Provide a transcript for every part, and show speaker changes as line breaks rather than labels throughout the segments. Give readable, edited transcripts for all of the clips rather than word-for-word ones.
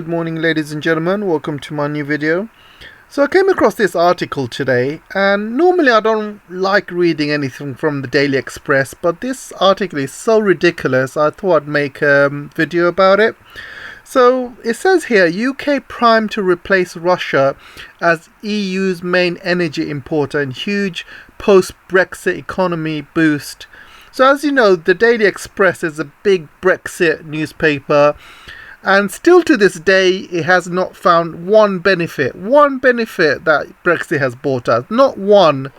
good morning, ladies and gentlemen. Welcome to my new video. So I came across this article today, and normally I don't like reading anything from the Daily Express, but this article is so ridiculous I thought I'd make a video about it. So it says here, UK primed to replace Russia as EU's main energy importer and huge post-Brexit economy boost. So as you know, the Daily Express is a big Brexit newspaper, and still to this day it has not found one benefit that Brexit has brought us. Not one.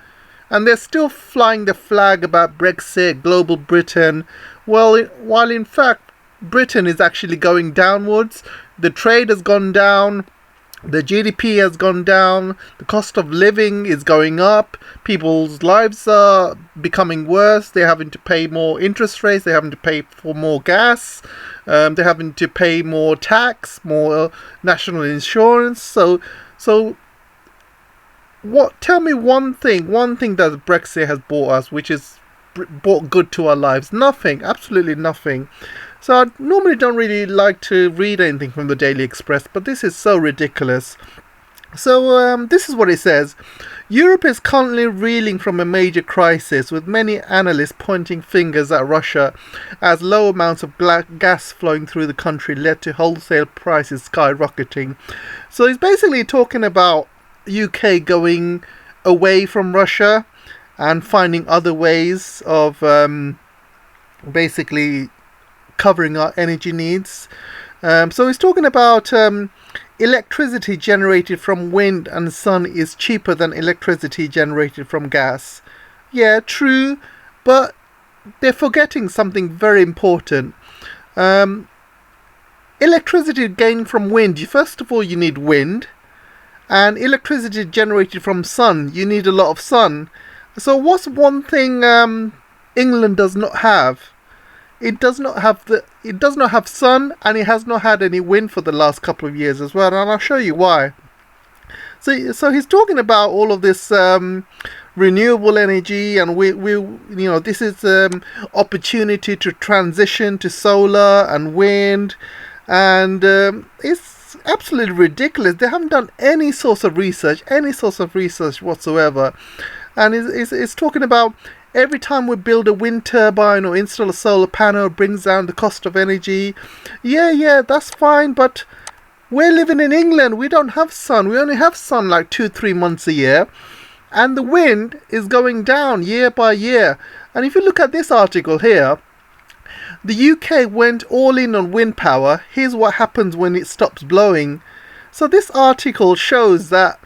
And they're still flying the flag about Brexit, global Britain. Well, while in fact Britain is actually going downwards. The trade has gone down. The GDP has gone down, the cost of living is going up, people's lives are becoming worse, they're having to pay more interest rates, they're having to pay for more gas, they're having to pay more tax, more national insurance. So tell me one thing that Brexit has brought us, which is brought good to our lives. Nothing, absolutely nothing. So I normally don't really like to read anything from the Daily Express, but this is so ridiculous. So this is what it says. Europe is currently reeling from a major crisis, with many analysts pointing fingers at Russia as low amounts of gas flowing through the country led to wholesale prices skyrocketing. So he's basically talking about UK going away from Russia and finding other ways of basically covering our energy needs. So he's talking about electricity generated from wind and sun is cheaper than electricity generated from gas. Yeah, true, but they're forgetting something very important. Electricity gained from wind, first of all you need wind, and electricity generated from sun, you need a lot of sun. So what's one thing England does not have? It does not have sun, and it has not had any wind for the last couple of years as well, and I'll show you why. So he's talking about all of this renewable energy, and we this is opportunity to transition to solar and wind, and it's absolutely ridiculous. They haven't done any source of research whatsoever, and it's talking about every time we build a wind turbine or install a solar panel, it brings down the cost of energy. Yeah, that's fine, but we're living in England. We don't have sun. We only have sun like 2-3 months a year. And the wind is going down year by year. And if you look at this article here, the UK went all in on wind power. Here's what happens when it stops blowing. So this article shows that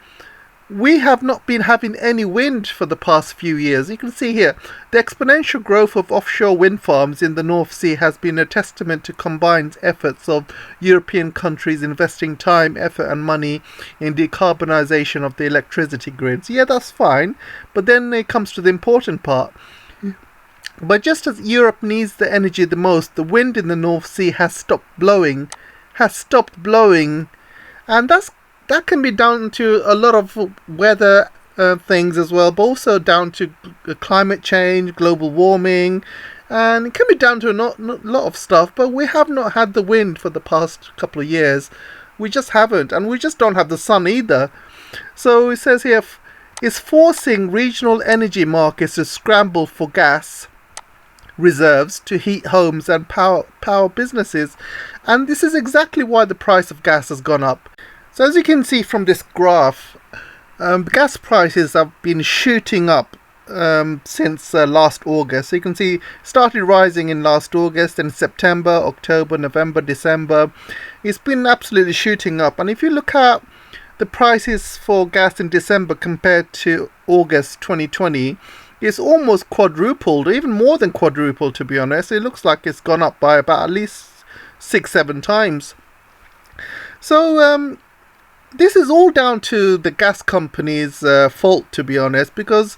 we have not been having any wind for the past few years. You can see here, the exponential growth of offshore wind farms in the North Sea has been a testament to combined efforts of European countries investing time, effort and money in decarbonisation of the electricity grids. Yeah, that's fine, but then it comes to the important part. But just as Europe needs the energy the most, the wind in the North Sea has stopped blowing, and that can be down to a lot of weather things as well, but also down to climate change, global warming, and it can be down to a lot of stuff, but we have not had the wind for the past couple of years. We just haven't, and we just don't have the sun either. So it says here, it's forcing regional energy markets to scramble for gas reserves to heat homes and power businesses, and this is exactly why the price of gas has gone up. So as you can see from this graph, gas prices have been shooting up since last August. So you can see it started rising in last August, and September, October, November, December. It's been absolutely shooting up. And if you look at the prices for gas in December compared to August 2020, it's almost quadrupled, even more than quadrupled to be honest. It looks like it's gone up by about at least 6-7 times. So this is all down to the gas company's fault, to be honest, because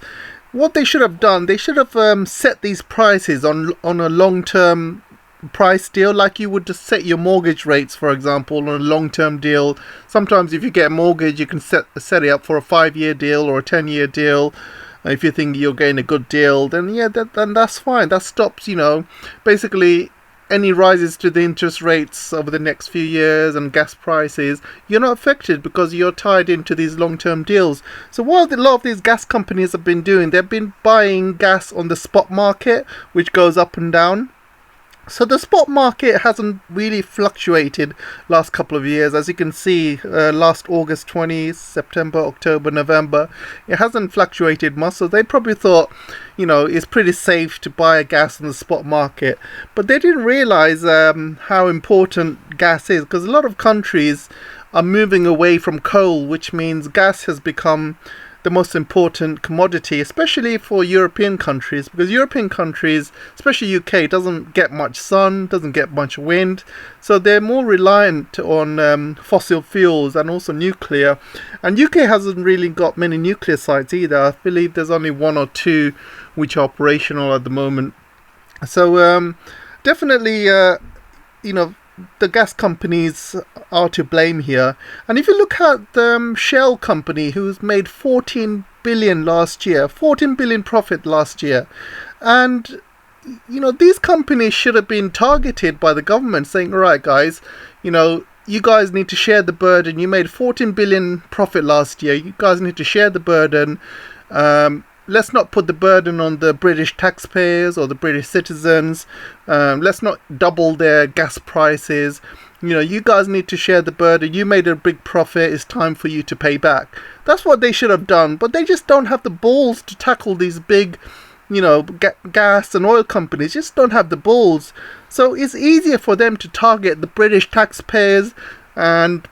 what they should have done, they should have set these prices on a long-term price deal, like you would just set your mortgage rates, for example, on a long-term deal. Sometimes if you get a mortgage, you can set it up for a 5-year deal or a 10-year deal. If you think you're getting a good deal, then yeah, then that's fine. That stops, basically any rises to the interest rates over the next few years and gas prices, you're not affected because you're tied into these long-term deals. So what a lot of these gas companies have been doing, they've been buying gas on the spot market, which goes up and down. So the spot market hasn't really fluctuated last couple of years. As you can see, last August 20, September, October, November, it hasn't fluctuated much. So they probably thought, it's pretty safe to buy a gas on the spot market. But they didn't realize how important gas is, because a lot of countries are moving away from coal, which means gas has become the most important commodity, especially for European countries, because European countries, especially UK, doesn't get much sun, doesn't get much wind, so they're more reliant on fossil fuels and also nuclear. And UK hasn't really got many nuclear sites either. I believe there's only one or two which are operational at the moment. So definitely, the gas companies are to blame here. And if you look at the Shell company, who's made 14 billion last year, 14 billion profit last year, and these companies should have been targeted by the government, saying, all right guys, you guys need to share the burden. You made 14 billion profit last year, you guys need to share the burden. Let's not put the burden on the British taxpayers or the British citizens. Let's not double their gas prices. You guys need to share the burden. You made a big profit. It's time for you to pay back. That's what they should have done. But they just don't have the balls to tackle these big, gas and oil companies. Just don't have the balls. So it's easier for them to target the British taxpayers. And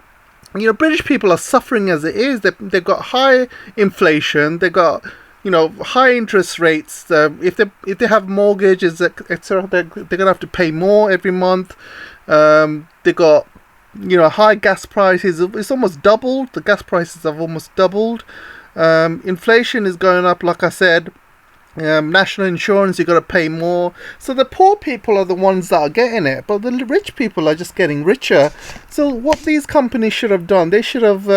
British people are suffering as it is. They've got high inflation. They've got high interest rates. If they have mortgages, etc., they're gonna have to pay more every month. They got high gas prices. It's almost doubled. The gas prices have almost doubled. Inflation is going up, like I said. National insurance, you got to pay more. So the poor people are the ones that are getting it, but the rich people are just getting richer. So what these companies should have done, they should have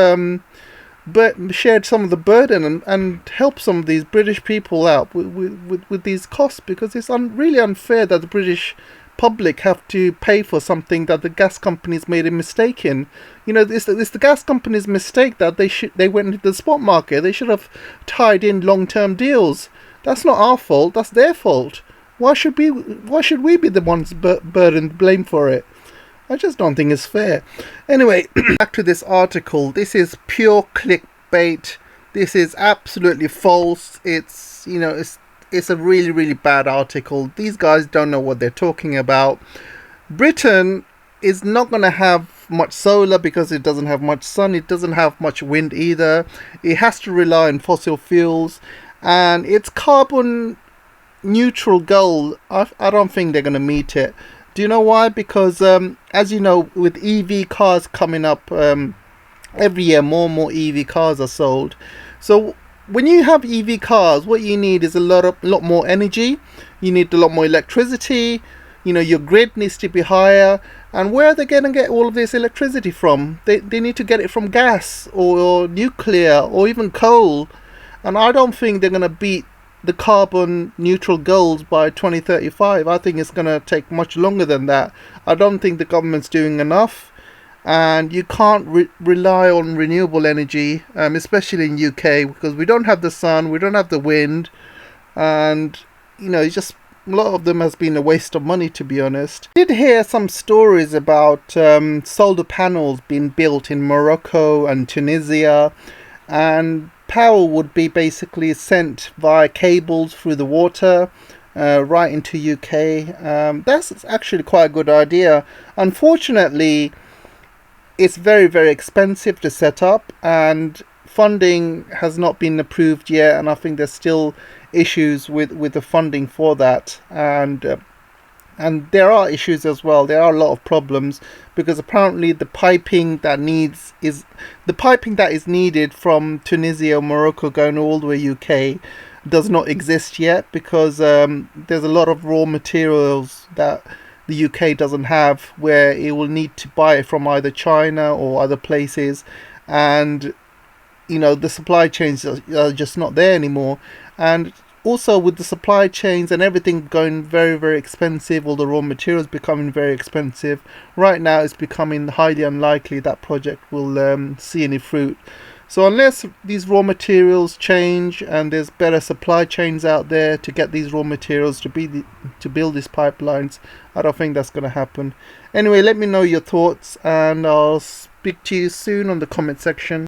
shared some of the burden and helped some of these British people out with these costs, because it's really unfair that the British public have to pay for something that the gas companies made a mistake in. It's the gas companies' mistake that they went into the spot market. They should have tied in long-term deals. That's not our fault. That's their fault. Why should we be the ones burdened blame for it? I just don't think it's fair. Anyway, back to this article. This is pure clickbait. This is absolutely false. It's a really, really bad article. These guys don't know what they're talking about. Britain is not going to have much solar because it doesn't have much sun. It doesn't have much wind either. It has to rely on fossil fuels. And its carbon neutral goal, I don't think they're going to meet it. Do you know why? Because as you know, with EV cars coming up every year, more and more EV cars are sold. So when you have EV cars, what you need is a lot more energy. You need a lot more electricity. Your grid needs to be higher. And where are they going to get all of this electricity from? They need to get it from gas or nuclear or even coal. And I don't think they're going to beat the carbon neutral goals by 2035. I think it's going to take much longer than that. I don't think the government's doing enough, and you can't rely on renewable energy, especially in UK, because we don't have the sun, we don't have the wind, and it's just a lot of them has been a waste of money, to be honest. I did hear some stories about solar panels being built in Morocco and Tunisia, and power would be basically sent via cables through the water right into UK. That's actually quite a good idea. Unfortunately, it's very, very expensive to set up, and funding has not been approved yet, and I think there's still issues with the funding for that. And there are issues as well. There are a lot of problems, because apparently the piping that is needed from Tunisia or Morocco going all the way UK does not exist yet, because there's a lot of raw materials that the UK doesn't have, where it will need to buy it from either China or other places, and the supply chains are just not there anymore. And also with the supply chains and everything going very, very expensive, all the raw materials becoming very expensive, right now it's becoming highly unlikely that project will see any fruit. So unless these raw materials change and there's better supply chains out there to get these raw materials to build these pipelines, I don't think that's going to happen. Anyway, let me know your thoughts, and I'll speak to you soon on the comment section.